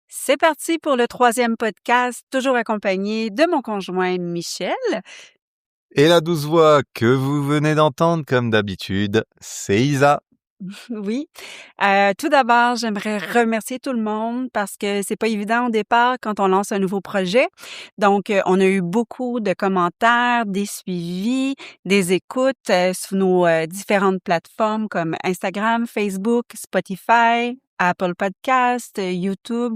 C'est parti pour le troisième podcast, toujours accompagné de mon conjoint Michel. Et la douce voix que vous venez d'entendre, comme d'habitude, c'est Isa. Oui. Tout d'abord, j'aimerais remercier tout le monde parce que c'est pas évident au départ quand on lance un nouveau projet. Donc, on a eu beaucoup de commentaires, des suivis, des écoutes sur nos différentes plateformes comme Instagram, Facebook, Spotify, Apple Podcast, YouTube,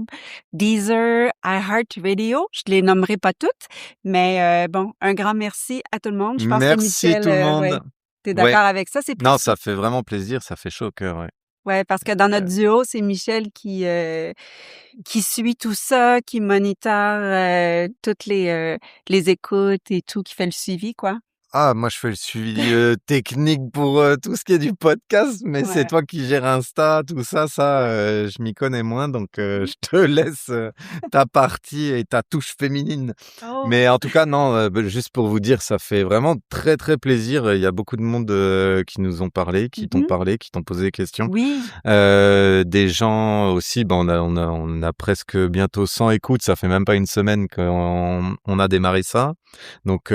Deezer, iHeartRadio. Je les nommerai pas toutes, mais bon, un grand merci à tout le monde. Je pense que Merci Michel, tout le ouais, monde. t'es Ouais, d'accord avec ça? C'est non, précieux. ça fait vraiment plaisir, ça fait chaud au cœur, ouais. Ouais, parce que dans notre Euh, duo, c'est Michel qui suit tout ça, qui moniteur toutes les écoutes et tout, qui fait le suivi, quoi. Ah, moi je fais le suivi technique pour tout ce qui est du podcast, mais c'est Ouais. toi qui gères Insta, tout ça, je m'y connais moins, donc je te laisse ta partie et ta touche féminine. Oh. Mais en tout cas, non, juste pour vous dire, ça fait vraiment très très plaisir. Il y a beaucoup de monde qui nous ont parlé, qui t'ont Mhm. parlé, qui t'ont posé des questions. Oui. Des gens aussi, on a presque bientôt 100 écoutes. Ça fait même pas une semaine qu'on a démarré ça. Donc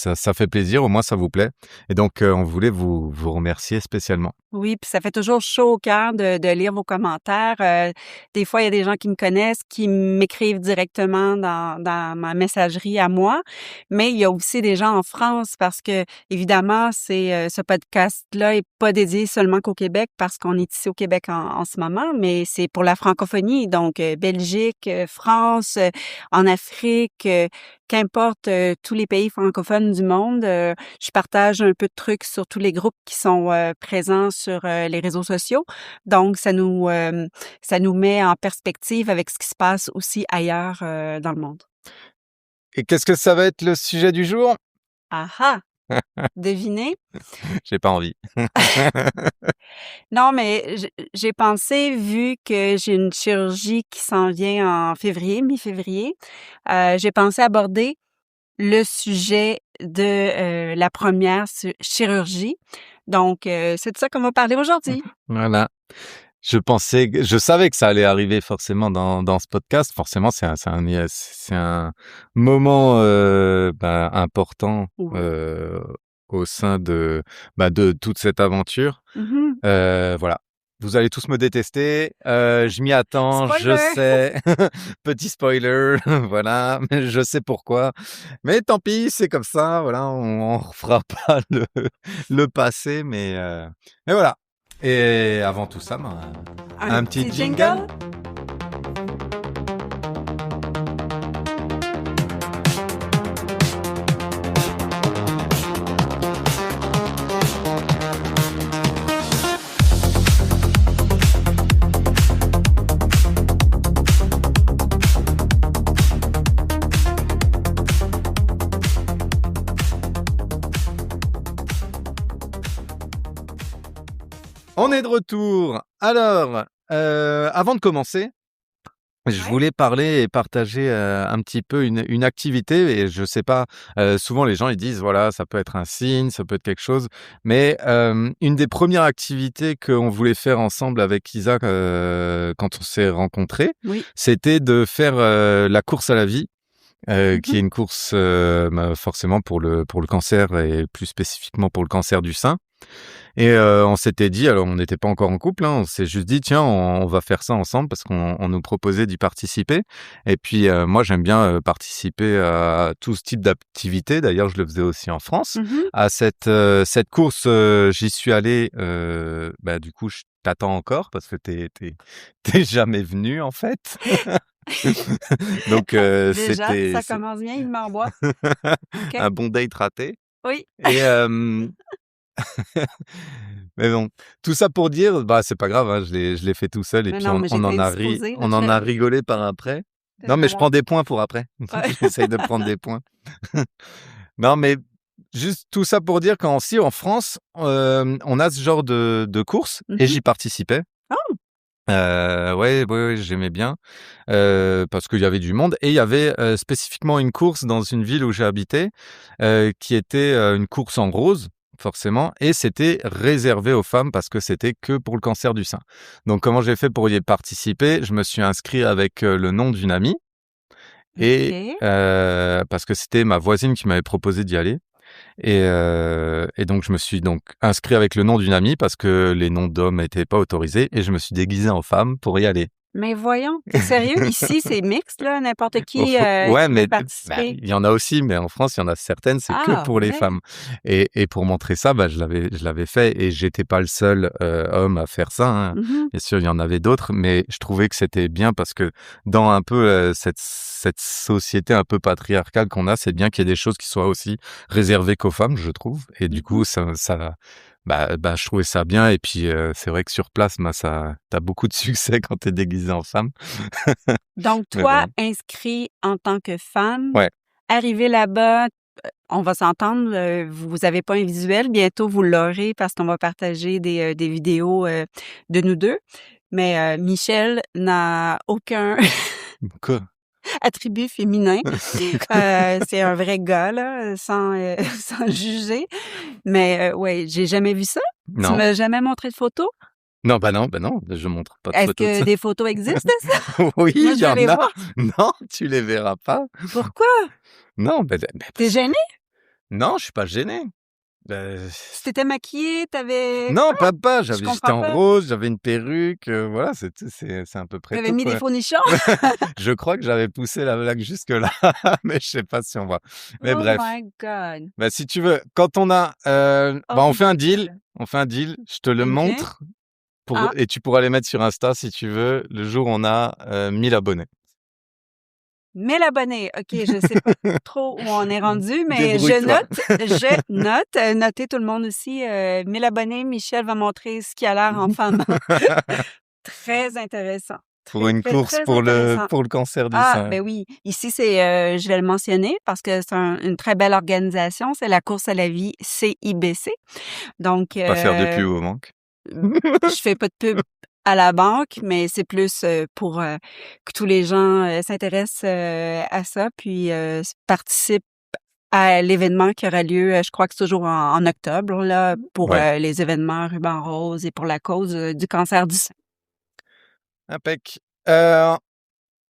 ça fait plaisir, au moins ça vous plaît. Et donc on voulait vous remercier spécialement. Oui, puis ça fait toujours chaud au cœur de lire vos commentaires. Des fois, il y a des gens qui me connaissent, qui m'écrivent directement dans ma messagerie à moi, mais il y a aussi des gens en France parce que, évidemment, ce podcast-là est pas dédié seulement qu'au Québec parce qu'on est ici au Québec en ce moment, mais c'est pour la francophonie, donc Belgique, France, en Afrique, qu'importe tous les pays francophones du monde. Je partage un peu de trucs sur tous les groupes qui sont présents sur les réseaux sociaux. Donc, ça nous met en perspective avec ce qui se passe aussi ailleurs dans le monde. Et qu'est-ce que ça va être le sujet du jour? Ah ah! Devinez? J'ai pas envie. Non, mais j'ai pensé, vu que j'ai une chirurgie qui s'en vient en février, mi-février, j'ai pensé aborder le sujet de la première chirurgie. Donc, c'est de ça qu'on va parler aujourd'hui. Voilà. Je savais que ça allait arriver forcément dans ce podcast. Forcément, c'est un moment important Oui. au sein de toute cette aventure. Mhm. Voilà. Vous allez tous me détester. Je m'y attends, je Spoiler! sais. Petit spoiler, voilà. Mais je sais pourquoi. Mais tant pis, c'est comme ça. Voilà, on refera pas le passé, mais voilà. Et avant tout ça, Un un petit petit jingle. jingle? On est de retour. Alors, avant de commencer, je Ouais. voulais parler et partager un petit peu une activité. Et je sais pas, souvent les gens ils disent voilà, ça peut être un signe, ça peut être quelque chose. Mais une des premières activités qu'on voulait faire ensemble avec Isaac quand on s'est rencontrés, Oui. c'était de faire la course à la vie. Qui Mhm. est une course forcément pour le cancer et plus spécifiquement pour le cancer du sein. Et on s'était dit, alors on n'était pas encore en couple, hein, on s'est juste dit tiens, on va faire ça ensemble parce qu'on nous proposait d'y participer. Et puis moi j'aime bien participer à tout ce type d'activité. D'ailleurs je le faisais aussi en France. Mhm. À cette course, j'y suis allé. Du coup je t'attends encore parce que t'es jamais venu en fait. Donc Déjà, c'était ça commence bien, il m'envoie. OK. un bon date raté. Oui. Et mais bon, tout ça pour dire, c'est pas grave, hein, je l'ai fait tout seul et Mais puis non, mais on j'étais en a indisposée, là, on je en fais a rigolé par après. c'est Non, mais pas je grave. prends des points pour après. Ouais. J'essaye de prendre des points. Non, mais juste tout ça pour dire qu'aussi en France, on a ce genre de courses et Mhm. j'y participais. Oh! Ouais, j'aimais bien, parce qu'il y avait du monde et il y avait, spécifiquement une course dans une ville où j'ai habité, qui était, une course en rose, forcément, et c'était réservé aux femmes parce que c'était que pour le cancer du sein. Donc comment j'ai fait pour y participer? Je me suis inscrit avec, le nom d'une amie et OK. parce que c'était ma voisine qui m'avait proposé d'y aller et donc je me suis donc inscrit avec le nom d'une amie parce que les noms d'hommes n'étaient pas autorisés et je me suis déguisé en femme pour y aller. Mais voyons, t'es sérieux? Ici, c'est mixte, là, n'importe Au qui, fo Ouais, qui peut mais bah, participer. il y en a aussi, mais en France, il y en a certaines, c'est que Ah, pour les ouais? femmes et pour montrer ça, bah, je l'avais fait et j'étais pas le seul, homme à faire ça, hein. Mmh. Bien sûr, il y en avait d'autres, mais je trouvais que c'était bien parce que dans un peu, cette société un peu patriarcale qu'on a, c'est bien qu'il y ait des choses qui soient aussi réservées qu'aux femmes, je trouve et du Mmh. coup, bah, je trouvais ça bien et puis, c'est vrai que sur place, bah, ça tu as beaucoup de succès quand tu es déguisé en femme. Donc Mais toi, voilà. inscrit en tant que femme, Ouais. arrivé là-bas, on va s'entendre, vous avez pas un visuel, bientôt vous l'aurez parce qu'on va partager des vidéos, de nous 2. Mais, Michel n'a aucun Quoi? attribut féminin. C'est un vrai gars là, sans, sans juger. Mais, ouais, j'ai jamais vu ça. Tu Non. m'as jamais montré de photos? Non, bah non, je montre pas de Est-ce photos de que ça. des photos existent de ça? Oui, Moi, il je y veux en les a. voir. Non, tu les verras pas. Pourquoi? Non, Tu es gêné? non, je suis pas gêné. Tu t'étais maquillée, tu avais Non, pas, je j'étais comprends en pas. rose, j'avais une perruque, voilà, c'est tout, c'est à peu Tu près avais tout, mis des quoi. faux nichons? Je crois que j'avais poussé la blague jusque-là, mais je sais pas si on voit. Mais Oh bref, my God! bah, si tu veux, quand on a, bah, Horrible. on fait un deal, je te le OK. montre pour Ah, et tu pourras les mettre sur Insta si tu veux, le jour où on a, 1 000 abonnés. 1000 abonnés. OK, je sais pas trop où on est rendu, mais Débrouille-toi. je note, notez tout le monde aussi, 1000 abonnés, Michel va montrer ce qu'il a l'air en femme. Très intéressant. Pour Très, une très, course très intéressant. pour le cancer du Ah, sein. ben oui, ici, c'est, je vais le mentionner parce que c'est une très belle organisation, c'est la course à la vie CIBC. Donc, Pas faire de pub au manque. je fais pas de pub à la banque, mais c'est plus, pour, que tous les gens, s'intéressent, à ça, puis, participent à l'événement qui aura lieu, je crois que c'est toujours en octobre là, pour, Ouais, les événements Ruban Rose et pour la cause, du cancer du sein. impec. Heu,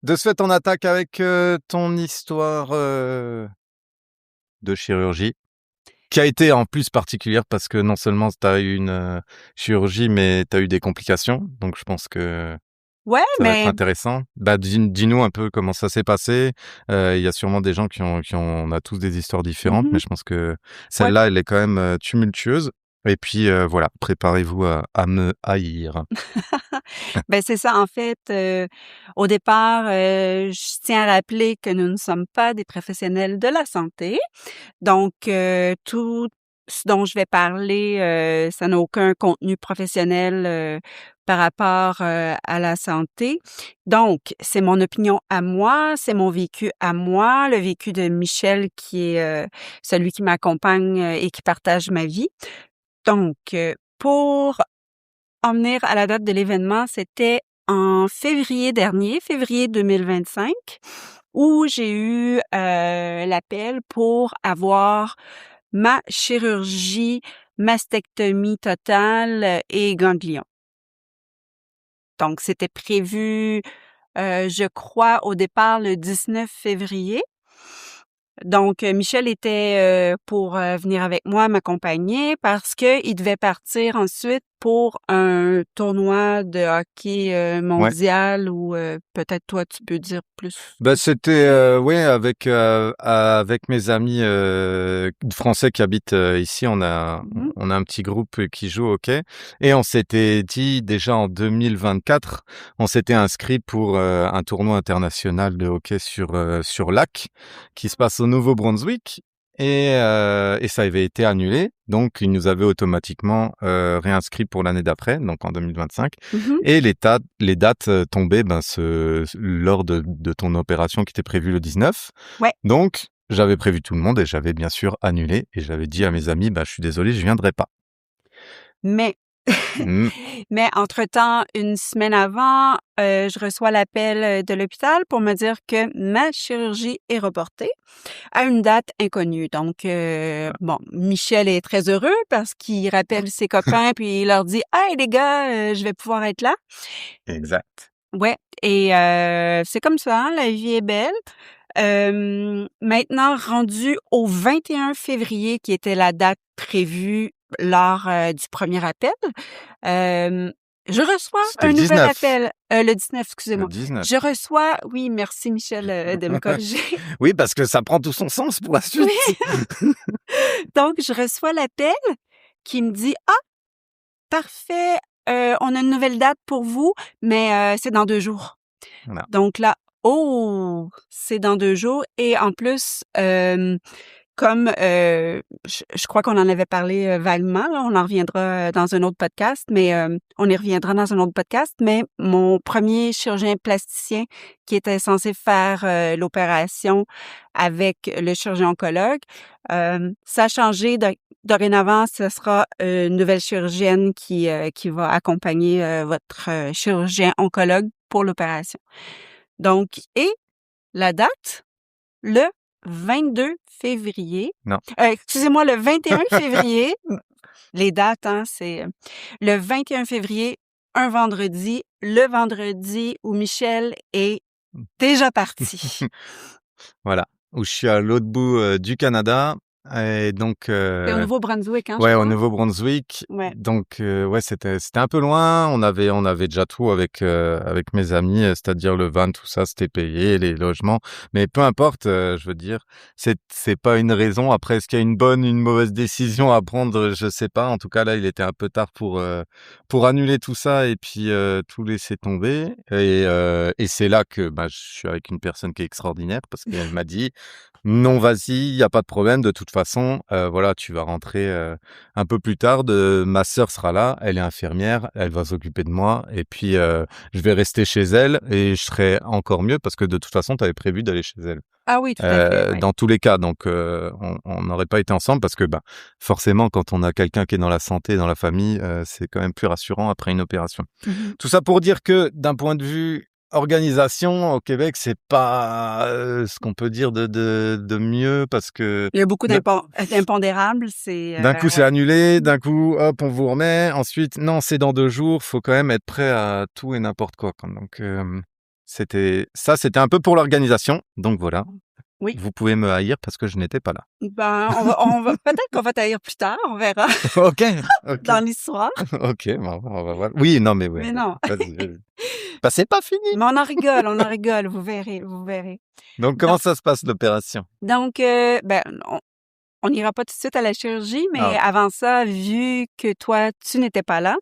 de ce fait, on attaque avec, ton histoire, de chirurgie, qui a été en plus particulière parce que non seulement tu as eu une, chirurgie, mais tu as eu des complications. Donc je pense que Ouais, ça va être mais intéressant. Bah, dis-nous un peu comment ça s'est passé. Il y a sûrement des gens on a tous des histoires différentes, mais mmh je pense que ouais. celle-là, elle est quand même, tumultueuse et puis, voilà, préparez-vous à me haïr. Ben, c'est ça, en fait, au départ, je tiens à rappeler que nous ne sommes pas des professionnels de la santé. Donc, tout ce dont je vais parler, ça n'a aucun contenu professionnel, par rapport, à la santé. Donc, c'est mon opinion à moi, c'est mon vécu à moi, le vécu de Michel qui est, celui qui m'accompagne, et qui partage ma vie. Donc, pour en venir à la date de l'événement, c'était en février dernier, février 2025, où j'ai eu, l'appel pour avoir ma chirurgie mastectomie totale et ganglion. Donc c'était prévu, je crois au départ le 19 février. Donc, Michel était, pour, venir avec moi m'accompagner parce qu'il devait partir ensuite pour un tournoi de hockey, Ouais. mondial ou, peut-être toi tu peux dire plus Bah, c'était, dessus? ouais, avec mes amis, français qui habitent, ici, Mmh. on a un petit groupe, qui joue au hockey et on s'était dit déjà en 2024, on s'était inscrit pour, un tournoi international de hockey sur lac qui se passe au Nouveau-Brunswick et ça avait été annulé. Donc ils nous avaient automatiquement, réinscrits pour l'année d'après, donc en 2025 Mmh. et les dates, tombaient, ben, lors de ton opération qui était prévue le 19. Ouais, Donc, j'avais prévu tout le monde et j'avais bien sûr annulé et j'avais dit à mes amis: «Bah, je suis désolé, je viendrai pas». mais Mmh. Mais entre-temps, une semaine avant, je reçois l'appel de l'hôpital pour me dire que ma chirurgie est reportée à une date inconnue. Donc, bon, Michel est très heureux parce qu'il rappelle ses copains puis il leur dit: «Hey les gars, je vais pouvoir être là». Exact. Ouais et c'est comme ça, hein, la vie est belle. Maintenant rendu au 21 février qui était la date prévue lors, du premier appel, hem, je reçois C'était un le nouvel 19. appel, le 19, Le excusez-moi. 19. Je reçois oui, merci Michel, de me corriger. Oui, parce que ça prend tout son sens pour la Oui, suite. donc je reçois l'appel qui me dit: «Ah parfait, on a une nouvelle date pour vous, mais c'est dans 2 jours». Voilà. Donc là, oh! C'est dans 2 jours et en plus, comme, je crois qu'on en avait parlé, vaguement, là, on en reviendra, dans un autre podcast, mais, on y reviendra dans un autre podcast, mais mon premier chirurgien plasticien qui était censé faire, l'opération avec le chirurgien oncologue, ça a changé. Dorénavant, ce sera une nouvelle chirurgienne qui va accompagner, votre, chirurgien oncologue pour l'opération. Donc et la date? Le 22 février, Non. excusez-moi, le 21 février, les dates, hein, c'est, le 21 février, un vendredi, le vendredi où Michel est déjà parti. Voilà. Où je suis à l'autre bout, du Canada et donc C'est au Nouveau-Brunswick, hein, je ouais, au crois? Nouveau-Brunswick. Ouais. Donc ouais, c'était un peu loin. On avait déjà tout avec mes amis, c'est-à-dire le van, tout ça, c'était payé, les logements. Mais peu importe, je veux dire, c'est pas une raison. Après, est-ce qu'il y a une bonne, une mauvaise décision à prendre? Je sais pas. En tout cas, là, il était un peu tard pour annuler tout ça et puis, tout laisser tomber et c'est là que, bah, je suis avec une personne qui est extraordinaire parce qu'elle m'a dit: «Non, vas-y, il y a pas de problème. De toute façon, voilà, tu vas rentrer, un peu plus tard, ma sœur sera là, elle est infirmière, elle va s'occuper de moi et puis, je vais rester chez elle et je serai encore mieux parce que de toute façon, tu avais prévu d'aller chez elle, Ah oui, tout à fait, ouais. dans tous les cas donc on n'aurait pas été ensemble parce que, bah, forcément quand on a quelqu'un qui est dans la santé, dans la famille, c'est quand même plus rassurant après une opération. Mmh. Tout ça pour dire que d'un point de vue organisation au Québec, c'est pas, ce qu'on peut dire de mieux parce que Il y a beaucoup d'un d'impondérables, c'est, d'un coup, c'est annulé, d'un coup, hop, on vous remet. Ensuite, non, c'est dans 2 jours. Faut quand même être prêt à tout et n'importe quoi, quoi. Donc, c'était un peu pour l'organisation. Donc voilà, oui. vous pouvez me haïr parce que je n'étais pas là. Ben, on va peut-être qu'on va t'haïr plus tard, on verra OK, OK, dans l'histoire, OK, bah, on va voir. Oui, non, mais ouais, mais non. vas-y, vas-y. Bah, c'est pas fini! Mais on en rigole, vous verrez, vous verrez. Donc Donc comment ça se passe l'opération? donc ben, on n'ira pas tout de suite à la chirurgie, Ah mais OK. avant ça, vu que toi, tu n'étais pas là,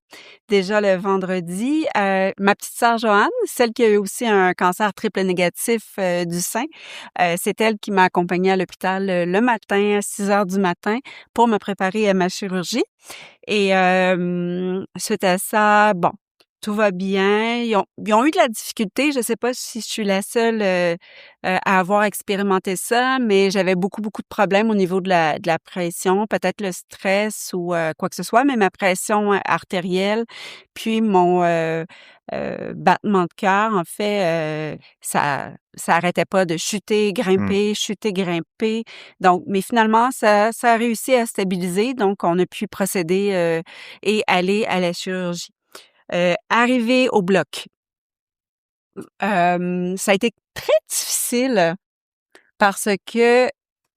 déjà le vendredi, ma petite sœur Joanne, celle qui a eu aussi un cancer triple négatif, du sein, c'est elle qui m'a accompagnée à l'hôpital, le matin à 6 heures du matin pour me préparer à ma chirurgie et suite à ça, bon, tout va bien. Ils ont eu de la difficulté. Je sais pas si je suis la seule, à avoir expérimenté ça, mais j'avais beaucoup, beaucoup de problèmes au niveau de la pression, peut-être le stress ou, quoi que ce soit, mais ma pression, artérielle, puis mon, battement de cœur, en fait, ça arrêtait pas de Mmh. chuter, grimper. Donc mais finalement, ça a réussi à stabiliser, donc on a pu procéder, et aller à la chirurgie. Arrivée au bloc, ça a été très difficile parce que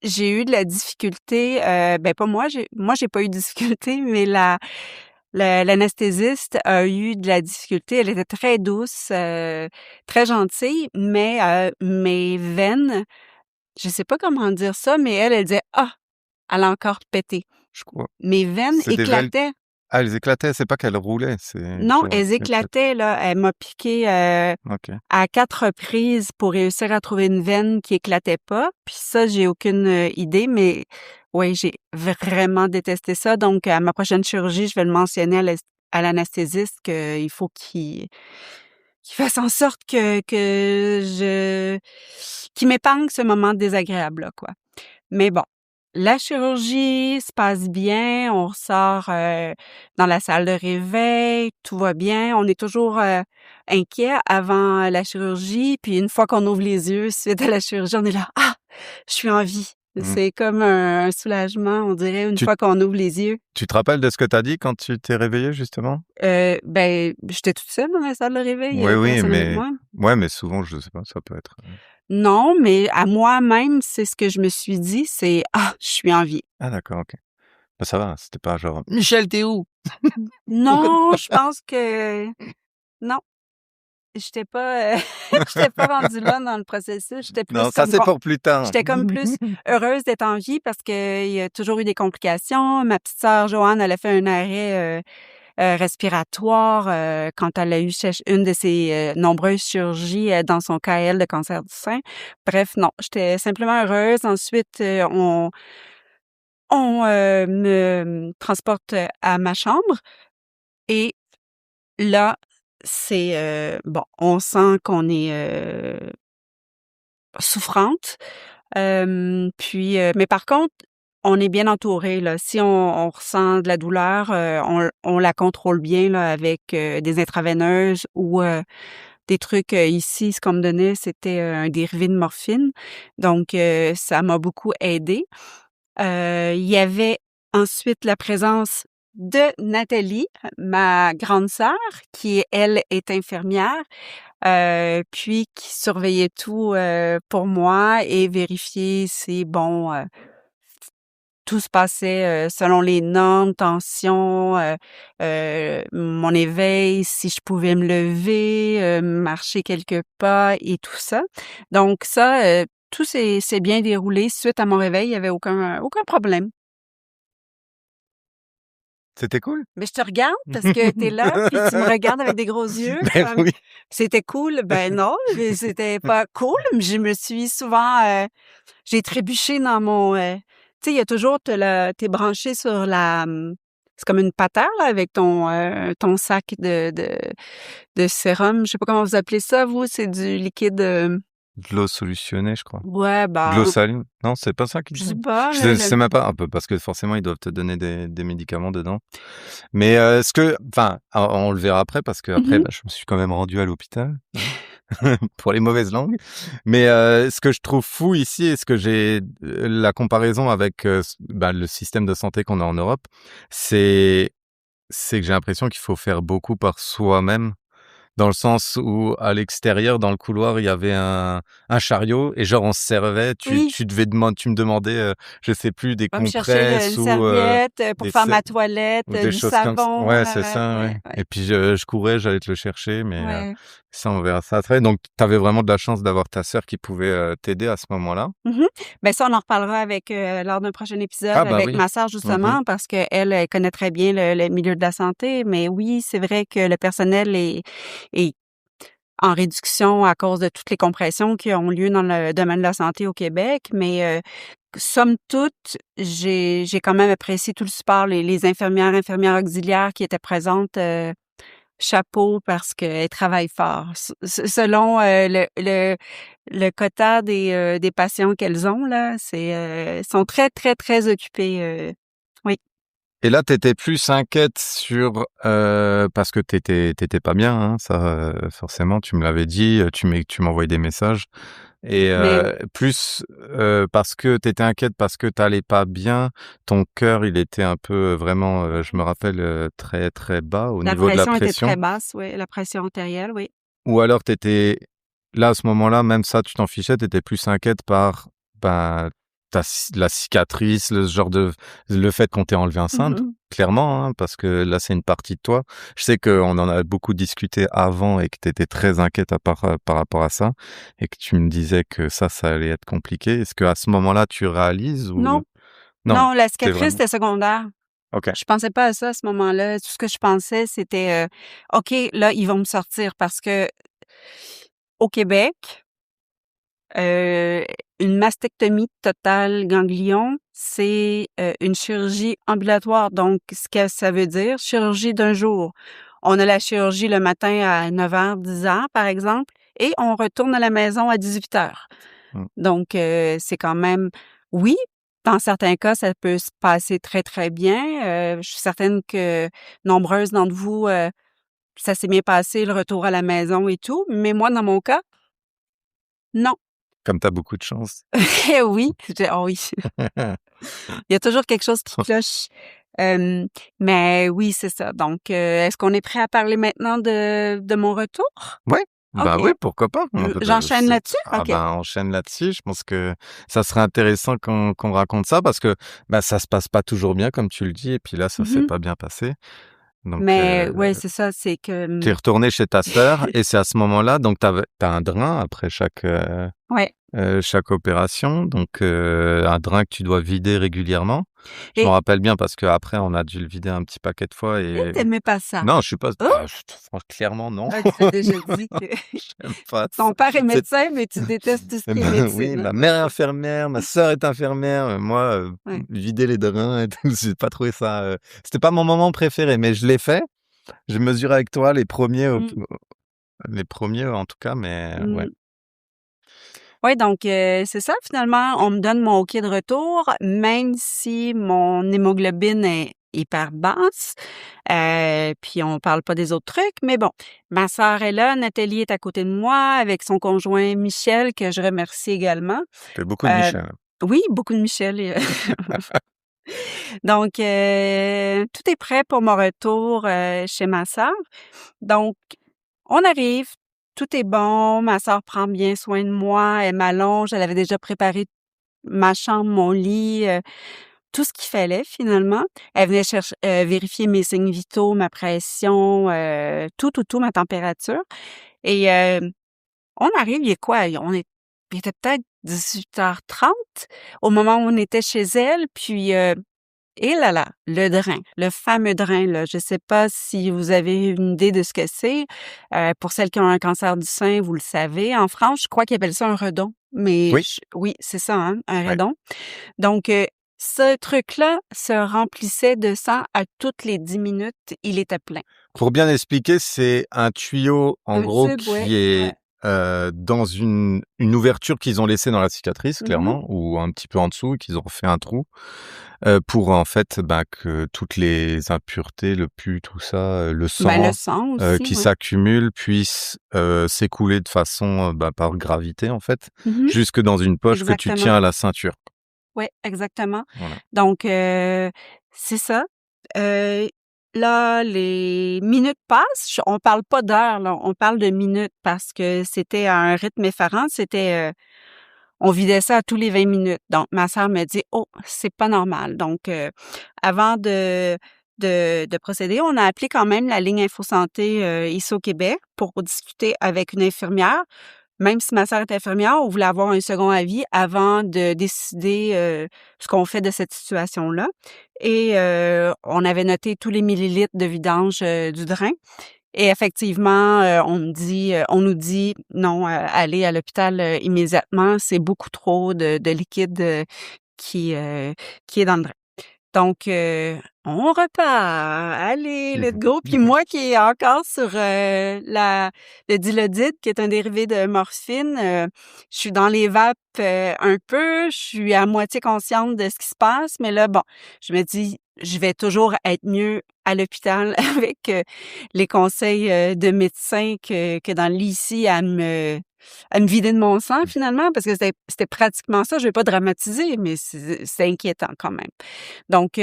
j'ai eu de la difficulté, ben, pas moi, j'ai pas eu de difficulté, mais l'anesthésiste a eu de la difficulté. Elle était très douce, très gentille, mais mes veines, je sais pas comment dire ça, mais elle disait: «Ah, elle a encore pété». Je crois. Mes veines C'est des vel éclataient. Ah, elles éclataient, c'est pas qu'elles roulaient, c'est Non, genre elles éclatent. éclataient, là. Elle m'a piqué, OK. à 4 reprises pour réussir à trouver une veine qui éclatait pas. Puis ça, j'ai aucune, idée, mais oui, j'ai vraiment détesté ça. Donc à ma prochaine chirurgie, je vais le mentionner à l'anesthésiste qu'il faut qu'il fasse en sorte que je qu'il m'épargne ce moment désagréable-là, quoi. Mais bon, la chirurgie se passe bien, on ressort dans la salle de réveil, tout va bien. On est toujours inquiet avant la chirurgie, puis une fois qu'on ouvre les yeux suite à la chirurgie, on est là, ah, je suis en vie. Mmh. C'est comme un soulagement, on dirait, une Tu fois qu'on ouvre les yeux. tu te rappelles de ce que tu as dit quand tu t'es réveillée justement? Ben, j'étais toute seule dans la salle de réveil, il y Oui, avait oui, personne avec mais moi. souvent, je sais pas, ça peut être, Non, mais à moi-même, c'est ce que je me suis dit, c'est: «Ah, je suis en vie». Ah d'accord, OK. Bah, ça va, c'était pas genre: «Michel, tu où?» Non, je pense que non, j'étais pas, j'étais pas rendue là dans le processus. J'étais Non, plus ça comme c'est pour plus tard. j'étais comme plus heureuse d'être en vie parce qu'il y a toujours eu des complications. Ma petite sœur Joanne, elle a fait un arrêt, respiratoire, quand elle a eu une de ses, nombreuses chirurgies, dans son cas, elle, de cancer du sein. Bref, non, j'étais simplement heureuse. Ensuite, on me transporte, à ma chambre et là, c'est, bon, on sent qu'on est, souffrante, puis, mais par contre, on est bien entouré là. Si on ressent de la douleur, on la contrôle bien là avec, des intraveineuses ou, des trucs, ici, ce qu'on me donnait, c'était, un dérivé de morphine. Donc, ça m'a beaucoup aidée. Il y avait ensuite la présence de Nathalie, ma grande sœur, qui, elle, est infirmière, puis qui surveillait tout, pour moi et vérifiait si, bon, tout se passait, selon les normes, tension, mon éveil, si je pouvais me lever, marcher quelques pas et tout ça. Donc ça, tout s'est bien déroulé suite à mon réveil, il y avait aucun problème. C'était cool? Mais je te regarde parce que tu es là, puis tu me regardes avec des gros yeux Beh, comme: oui. «C'était cool?» Ben non, mais c'était pas cool, mais je me suis souvent, j'ai trébuché dans mon, tu sais, il y a toujours tu branché sur c'est comme une patère là avec ton sac de sérum, je sais pas comment vous appelez ça vous? C'est du liquide, De l'eau solutionnée, je crois. ouais, De l'eau bah, saline? Non, c'est pas ça qu'ils je sais disent? pas, Je sais même pas, un peu parce que forcément ils doivent te donner des médicaments dedans. Mais, ce que enfin, on le verra après parce qu'après, mmh bah, je me suis quand même rendu à l'hôpital, pour les mauvaises langues. Mais, ce que je trouve fou ici et ce que j'ai la comparaison avec, le système de santé qu'on a en Europe, c'est c'est que j'ai l'impression qu'il faut faire beaucoup par soi-même. Dans le sens où, à l'extérieur, dans le couloir, il y avait un chariot et genre on se servait, Oui. tu me demandais, je sais plus, des Va me chercher compresses une ou, serviette, pour des faire se ma toilette, ou des du choses comme ç savon, ouais, c'est ça, ouais, ouais, et puis je courais, j'allais te le chercher, mais, ouais. ça, on verra ça après. Donc tu avais vraiment de la chance d'avoir ta sœur qui pouvait, t'aider à ce moment-là? Mmh. Ben, ça, on en reparlera avec, lors d'un prochain épisode Ah bah avec oui. ma sœur Mmh. justement parce qu'elle, elle connaît très bien le milieu de la santé. Mais oui, c'est vrai que le personnel est en réduction à cause de toutes les compressions qui ont lieu dans le domaine de la santé au Québec. Mais, somme toute, j'ai quand même apprécié tout le support, les infirmières auxiliaires qui étaient présentes, chapeau parce qu'elles travaillent fort. Selon, le quota des patients qu'elles ont là, sont très, très, très occupées, oui. Et là, tu étais plus inquiète sur, parce que tu étais pas bien, hein, ça, forcément, tu me l'avais dit, tu m'envoyais des messages et Mais plus, parce que tu étais inquiète parce que tu allais pas bien, ton cœur, il était un peu, vraiment, je me rappelle, très, très bas au la niveau de la pression était très pression, basse, oui, la pression artérielle, oui. ou alors tu étais là, à ce moment-là, même ça, tu t'en fichais, tu étais plus inquiète par, ben, la cicatrice, le fait qu'on t'ait enlevé un sein, Mmh. clairement, hein, parce que là, c'est une partie de toi. Je sais qu'on en a beaucoup discuté avant et que tu étais très inquiète par rapport à ça et que tu me disais que ça allait être compliqué. Est-ce qu'à ce moment-là, tu réalises ou Non, non? non, la C'est cicatrice, vraiment c'était secondaire. OK. Je pensais pas à ça à ce moment-là. Tout ce que je pensais, c'était, «OK, là, ils vont me sortir» parce que au Québec, Heu, une mastectomie totale ganglion, c'est, une chirurgie ambulatoire. Donc ce que ça veut dire, chirurgie d'un jour. On a la chirurgie le matin à 9h, 10h par exemple et on retourne à la maison à 18h. Mmh. Donc c'est quand même oui, Dans certains cas, ça peut se passer très, très bien. Je suis certaine que nombreuses d'entre vous, ça s'est bien passé, le retour à la maison et tout, mais moi, dans mon cas, non. Comme tu as beaucoup de chance. Eh oui, oh oui, il y a toujours quelque chose qui cloche. Hem, mais oui, c'est ça. Donc, est-ce qu'on est prêt à parler maintenant de mon retour? Ouais, bah, OK. oui, pourquoi pas? J'enchaîne là-dessus? Ah OK. bah, enchaîne là-dessus. Je pense que ça serait intéressant qu'on raconte ça parce que, bah, ça se passe pas toujours bien comme tu le dis et puis là, ça s'est Mmh. pas bien passé. Donc, Mais ouais, c'est ça, c'est que, tu es retourné chez ta sœur et c'est à ce moment-là donc tu as un drain après ouais. chaque opération, donc un drain que tu dois vider régulièrement. Je me Et rappelle bien parce qu'après on a dû le vider un petit paquet de fois et tu pas ça? non, je suis pas Oh! clairement non. Ah, tu m'as déjà dit que J'aime pas ça. ton père est C'est médecin, mais tu détestes tout ce eh qui est ben, oui, médecine, hein? ma mère est infirmière, ma sœur est infirmière, moi, Ouais. vider les drains et tout, j'ai pas trouvé ça, c'était pas mon moment préféré, mais je l'ai fait. J'ai mesuré avec toi Mmh, les premiers en tout cas, mais ouais. mmh. Ouais, donc c'est ça, finalement, on me donne mon OK de retour, même si mon hémoglobine est hyper basse, puis on parle pas des autres trucs, mais bon, ma sœur est là, Nathalie est à côté de moi avec son conjoint Michel, que je remercie également. Tu beaucoup de Heu, Michel. oui, beaucoup de Michel et donc tout est prêt pour mon retour, chez ma sœur. Donc on arrive, tout est bon, ma sœur prend bien soin de moi, elle m'allonge, elle avait déjà préparé ma chambre, mon lit, tout ce qu'il fallait finalement. Elle venait vérifier mes signes vitaux, ma pression, tout, ma température et on arrive, il est quoi? Il était peut-être 18h30 au moment où on était chez elle, puis, et là là, le drain, le fameux drain là, je sais pas si vous avez une idée de ce que c'est. Pour celles qui ont un cancer du sein, vous le savez. En France, je crois qu'ils appellent ça un redon, mais Oui, oui, c'est ça, hein, un ouais. redon. Donc, ce truc-là se remplissait de sang à toutes les 10 minutes, il était plein. Pour bien expliquer, c'est un tuyau, en Un gros, tube, ouais, qui ouais. est, dans une ouverture qu'ils ont laissée dans la cicatrice, Mmh. clairement, ou un petit peu en dessous, qu'ils ont fait un trou, pour en fait, bah, que toutes les impuretés, le pus, tout ça, le Ben, le sang, sang aussi, qui ouais. s'accumule puissent, s'écouler de façon, bah, par gravité, en fait, Mmh. jusque dans une poche que tu Exactement. tiens à la ceinture. Ouais, exactement. Voilà. Donc, c'est ça. Heu, là, les minutes passent, on parle pas d'heures, là, on parle de minutes parce que c'était à un rythme effarant. On vidait ça à tous les 20 minutes. Donc ma sœur me dit: «Oh, c'est pas normal». Donc, avant de procéder, on a appelé quand même la ligne Info Santé, ici au Québec pour discuter avec une infirmière. Même si ma sœur est infirmière, on voulait avoir un second avis avant de décider, ce qu'on fait de cette situation-là et on avait noté tous les millilitres de vidange, du drain et effectivement, on nous dit: «Non, allez à l'hôpital, immédiatement, c'est beaucoup trop de liquide, qui, heu, qui est dans le drain». Donc, on repart. Allez, let's go. Puis moi qui est encore sur, le Dilaudid, qui est un dérivé de morphine, je suis dans les vapes, un peu. Je suis à moitié consciente de ce qui se passe, mais là, bon, je me dis: «Je vais toujours être mieux à l'hôpital avec, les conseils, de médecins que dans le lit ici à me vider de mon sang finalement», parce que c'était pratiquement ça. Je vais pas dramatiser, mais c'est inquiétant quand même. Donc,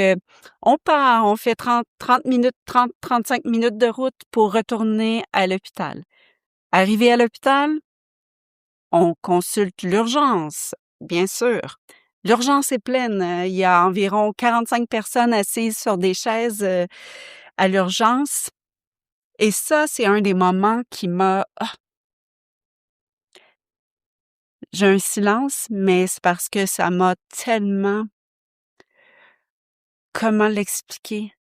on part, on fait 30 minutes, 35 minutes de route pour retourner à l'hôpital. Arrivé à l'hôpital, on consulte l'urgence, bien sûr. L'urgence est pleine, il y a environ 45 personnes assises sur des chaises, à l'urgence et ça, c'est un des moments qui m'a j'ai un silence, mais c'est parce que ça m'a tellement comment l'expliquer?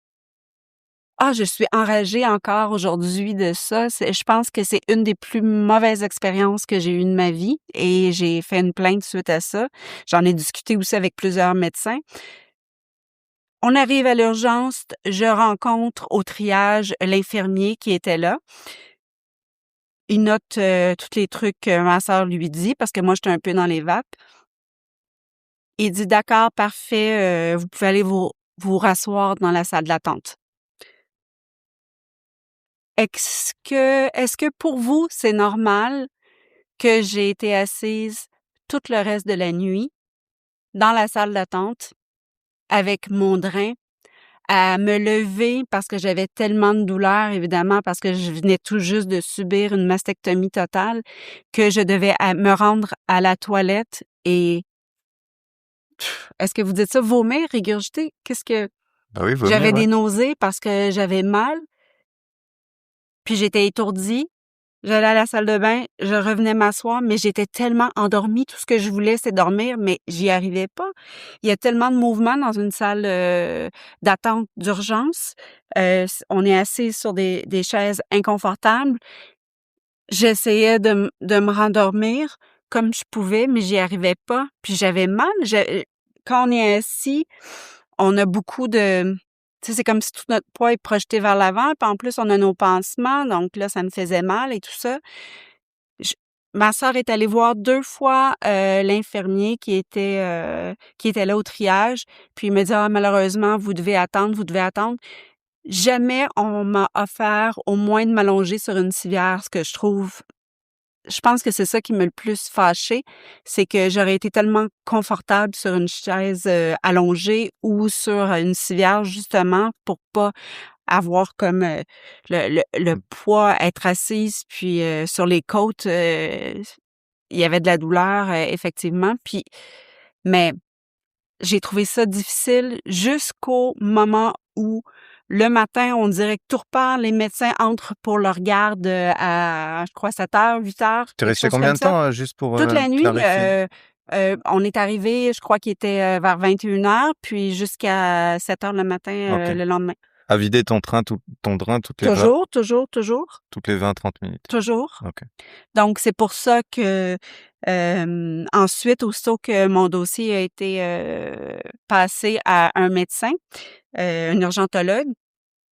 Ah, je suis enragée encore aujourd'hui de ça. Je pense que c'est une des plus mauvaises expériences que j'ai eues de ma vie et j'ai fait une plainte suite à ça. J'en ai discuté aussi avec plusieurs médecins. On arrive à l'urgence, je rencontre au triage l'infirmier qui était là. Il note, tous les trucs que ma sœur lui dit parce que moi, j'étais un peu dans les vapes. Il dit: «D'accord, parfait, vous pouvez aller vous rasseoir dans la salle d'attente». Est-ce que pour vous, c'est normal que j'ai été assise tout le reste de la nuit dans la salle d'attente avec mon drain, à me lever parce que j'avais tellement de douleur, évidemment, parce que je venais tout juste de subir une mastectomie totale, que je devais me rendre à la toilette et est-ce que vous dites ça, vomir, régurgiter? Bah oui, vomir, J'avais ouais. des nausées parce que j'avais mal, puis j'étais étourdie. J'allais à la salle de bain, je revenais m'asseoir, mais j'étais tellement endormie, tout ce que je voulais, c'est dormir, mais j'y arrivais pas. Il y a tellement de mouvements dans une salle, d'attente d'urgence. On est assis sur des chaises inconfortables. J'essayais de me rendormir comme je pouvais, mais j'y arrivais pas, puis j'avais mal. Quand on est assis, on a beaucoup de tu sais, c'est comme si tout notre poids est projeté vers l'avant, puis en plus, on a nos pansements, donc là, ça me faisait mal et tout ça. J Ma sœur est allée voir 2 fois, l'infirmier qui était là au triage, puis il me dit: «Ah malheureusement, vous devez attendre, vous devez attendre». Jamais on m'a offert au moins de m'allonger sur une civière, ce que je pense que c'est ça qui m'a le plus fâchée, c'est que j'aurais été tellement confortable sur une chaise, allongée ou sur une civière justement pour pas avoir comme, le Mmh. poids, être assise puis, sur les côtes, il y avait de la douleur, effectivement mais j'ai trouvé ça difficile jusqu'au moment où, le matin, on dirait que tout repart, les médecins entrent pour leur garde, à je crois 7 heures, 8 heures, Tu es quelque resté chose combien comme de ça. temps, juste pour, Toute la nuit, clarifier? on est arrivés, je crois qu'il était, vers 21 heures, puis jusqu'à 7 heures le matin, OK. le lendemain. À vider ton drain Toujours, toujours, toujours, toutes les 20-30 minutes? toujours. OK. Donc c'est pour ça que, ensuite, aussitôt que mon dossier a été, passé à un médecin, un urgentologue,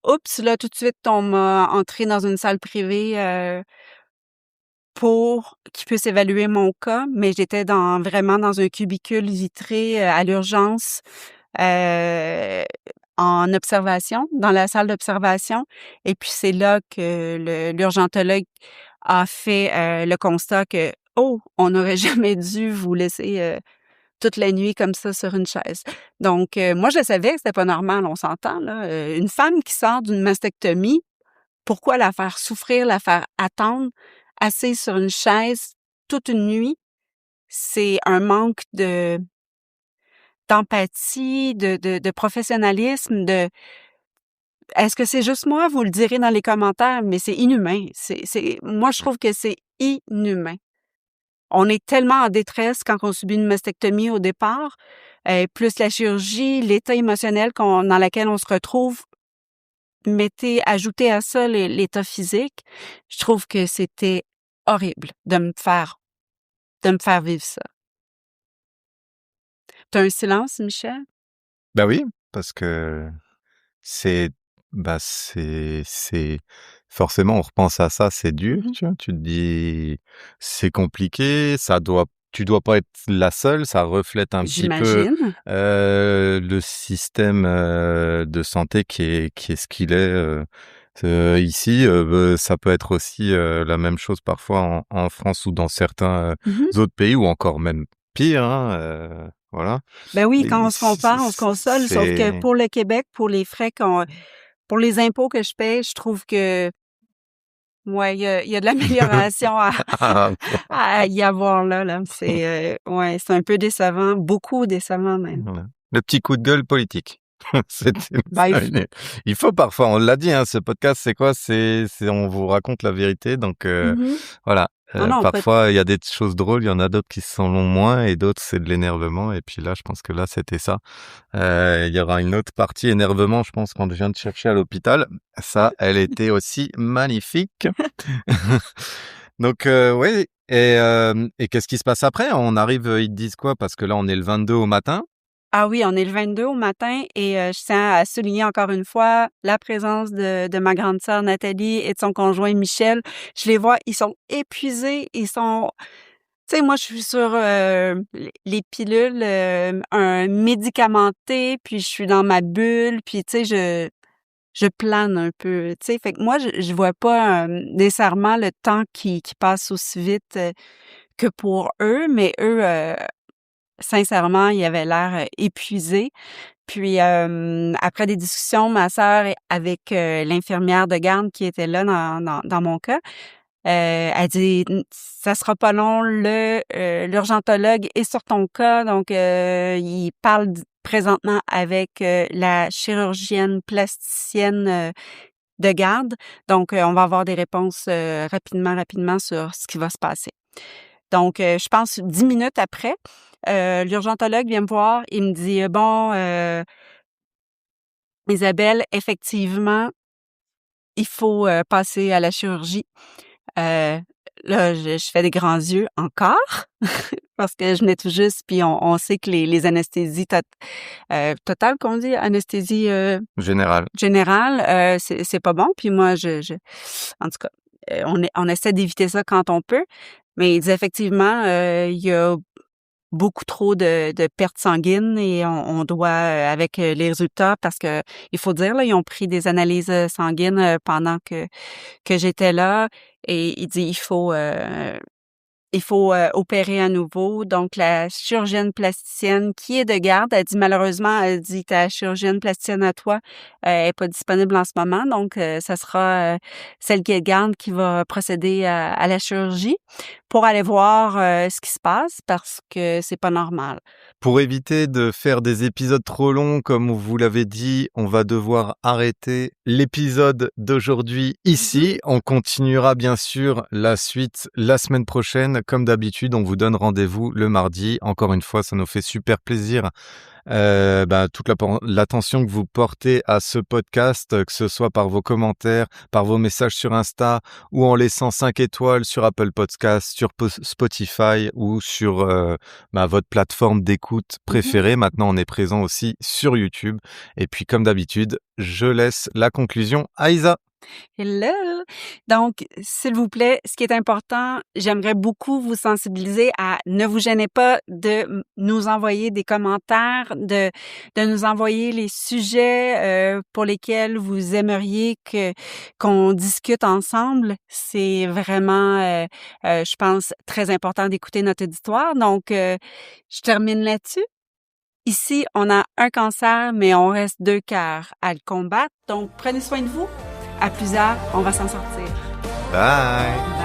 oups, là, tout de suite, on m'a entrée dans une salle privée, pour qu'il puisse évaluer mon cas, mais j'étais vraiment dans un cubicule vitré, à l'urgence, heu, en observation, dans la salle d'observation et puis c'est là que l'urgentologue a fait, le constat que: «Oh, on n'aurait jamais dû vous laisser, toute la nuit comme ça sur une chaise». Donc moi je savais que c'était pas normal, on s'entend là, une femme qui sort d'une mastectomie, pourquoi la faire souffrir, la faire attendre, assise sur une chaise toute une nuit? C'est un manque d'empathie, de professionnalisme, est-ce que c'est juste moi? Vous le direz dans les commentaires, mais c'est inhumain. Moi, je trouve que c'est inhumain. On est tellement en détresse quand on subit une mastectomie au départ, plus la chirurgie, l'état émotionnel dans lequel on se retrouve. Ajoutez à ça l'état physique, je trouve que c'était horrible de me faire vivre ça. Tu un silence, Michel? Bah oui, parce que c'est c'est forcément, on repense à ça, c'est dur, Mmh. tu vois? Tu te dis: «C'est compliqué, tu dois pas être la seule», ça reflète un petit peu, J'imagine. le système, de santé qui est ce qu'il est, ici, ça peut être aussi, la même chose parfois en France ou dans certains, Mmh. autres pays ou encore même pire, hein, voilà. Ben oui, quand Et on se compare, on se console, sauf que c'est pour le Québec, pour les impôts que je paie, je trouve que, ouais, il y a de l'amélioration à ah, à y avoir là. Ouais, c'est un peu décevant, beaucoup décevant même. voilà. Le petit coup de gueule politique. C'était Ben, ça, il faut parfois, on l'a dit, hein, ce podcast, c'est quoi? C'est on vous raconte la vérité, donc mmh. voilà. Non, non, pas Parfois, il y a des choses drôles, il y en a d'autres qui se sont longs moins et d'autres, c'est de l'énervement et puis là, je pense que là, c'était ça. Il y aura une autre partie énervement, je pense, quand je viens de chercher à l'hôpital. Ça, elle était aussi magnifique. Donc oui et qu'est-ce qui se passe après? On arrive, ils te disent quoi? Parce que là, on est le 22 au matin. Ah oui, on est le 22 au matin et je tiens à souligner encore une fois la présence de ma grande sœur Nathalie et de son conjoint Michel. Je les vois, ils sont épuisés, ils sont Tu sais, moi, je suis sur les pilules un médicamenté, puis je suis dans ma bulle, puis tu sais, je plane un peu, tu sais. Fait que moi, je vois pas nécessairement le temps qui passe aussi vite que pour eux, mais eux, sincèrement, ils avaient l'air épuisés. Puis après des discussions, ma sœur avec l'infirmière de garde qui était là dans mon cas, elle dit: Ça sera pas long, l'urgentologue est sur ton cas, donc il parle présentement avec la chirurgienne plasticienne de garde. Donc on va avoir des réponses rapidement sur ce qui va se passer. Donc je pense 10 minutes après, l'urgentologue vient me voir et me dit: Bon, Isabelle, effectivement, il faut passer à la chirurgie. Heu, là, je fais des grands yeux encore parce que je venais tout juste, puis on sait que les anesthésies totales qu'on dit? Anesthésie Général. générale, c'est pas bon. Puis moi, en tout cas, on essaie d'éviter ça quand on peut. Mais il dit effectivement, il y a beaucoup trop de pertes sanguines et on doit, avec les résultats, parce que il faut dire, là, ils ont pris des analyses sanguines pendant que j'étais là, et il dit il faut opérer à nouveau. Donc la chirurgienne plasticienne qui est de garde, elle dit malheureusement, elle dit ta chirurgienne plasticienne à toi est pas disponible en ce moment, donc ça sera celle qui est de garde qui va procéder à la chirurgie pour aller voir ce qui se passe parce que c'est pas normal. Pour éviter de faire des épisodes trop longs, comme vous l'avez dit, on va devoir arrêter l'épisode d'aujourd'hui ici. On continuera bien sûr la suite la semaine prochaine. Comme d'habitude, on vous donne rendez-vous le mardi. Encore une fois, ça nous fait super plaisir. Toute l'attention que vous portez à ce podcast, que ce soit par vos commentaires, par vos messages sur Insta ou en laissant 5 étoiles sur Apple Podcasts, sur Spotify ou sur votre plateforme d'écoute préférée. Maintenant, on est présent aussi sur YouTube. Et puis, comme d'habitude, je laisse la conclusion à Isa. Hello! Donc, s'il vous plaît, ce qui est important, j'aimerais beaucoup vous sensibiliser à ne vous gênez pas de nous envoyer des commentaires, de nous envoyer les sujets pour lesquels vous aimeriez qu'on discute ensemble. C'est vraiment, je pense, très important d'écouter notre auditoire. Donc, je termine là-dessus. Ici, on a un cancer, mais on reste 2 cœurs à le combattre. Donc, prenez soin de vous. À plusieurs, on va s'en sortir. Bye!